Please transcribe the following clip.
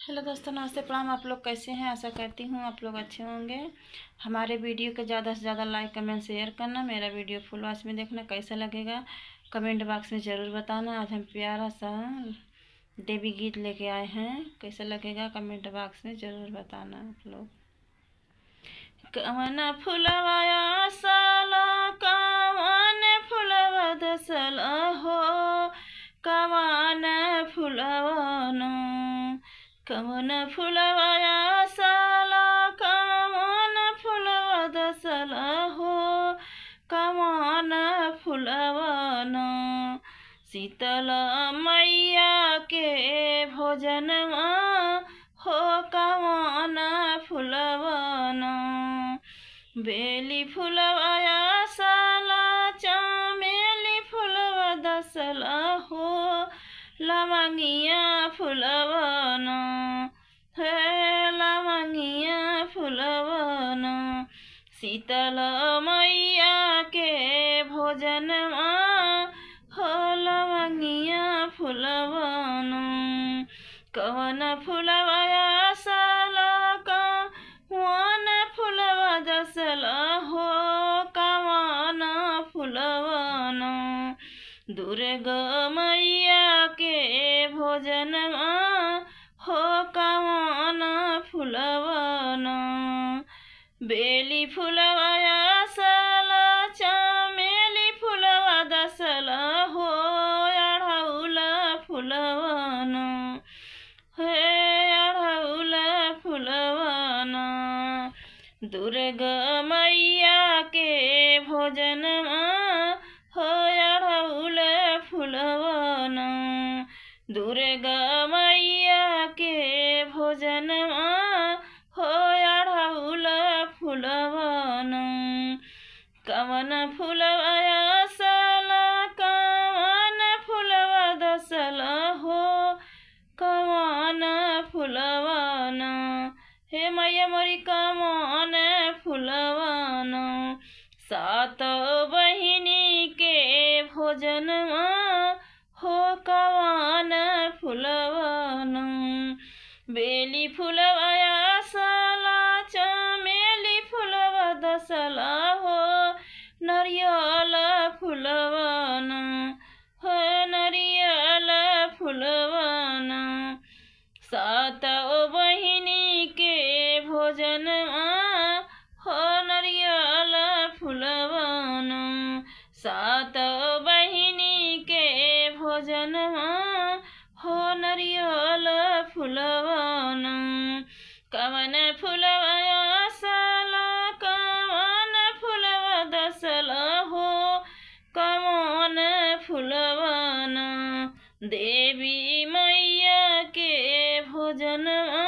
Hello दोस्तों, नमस्ते, प्रणाम। आप लोग कैसे हैं? आशा करती हूँ आप लोग अच्छे होंगे। हमारे वीडियो को ज़्यादा से ज़्यादा लाइक कमेंट शेयर करना। मेरा वीडियो फुल वॉच में देखना, कैसा लगेगा कमेंट बॉक्स में ज़रूर बताना। आज हम प्यारा सा देवी गीत लेके आए हैं, कैसा लगेगा कमेंट बॉक्स में ज़रूर बताना आप लोग। कवन फुलवाया साला कवन फुलवा दसला हो, कवन फुलवाना कवन फुलवाया साला कवन फुलवा दसला हो, कवन फुलवाना शीतल मैया के भोजनमा हो, कवन फुलवाना बेली फुलवाया साला चमेली फुलवा दसला हो, लवंगिया फुलवाना है लवंगिया फुलवाना शीतल मैया के भोजनमा हो, लवंगिया फुलवाना कवन फुलवाया साला कवन फुलवा दसला हो, कवन फुलवाना दुर्गा मैया के भोजनमा हो, कवन फुलवाना बेली फुलवाया साला चमेली फुलवा दसला हो, अड़हुला फुलवाना है अड़हुला फुलवाना दुर्गा मैया के भोजनमा हो, अड़हुला फुलवाना दुर्गा मैया के भोजनमा हो, अड़हुला फुलवाना कवन फुलवाया साला कवन फुलवा दसला हो, कवन फुलवाना हे मैया मोरी कवन फुलवाना सात बहिनी के भोजनमा हो, कवन फुलवाना बेली फुलवाया साला चमेली फुलवा दसला हो, नरियल फुलवाना है नरियल फुलवाना सात बहिनी के भोजनमा हो, नरियल फुलवाना सात बहिनी के भोजनमा हो, नरियल फुलवाना कवन फुलवाया साला कवन फुलवा दसला हो, कवन फुलवाना देवी मैया के भोजनमा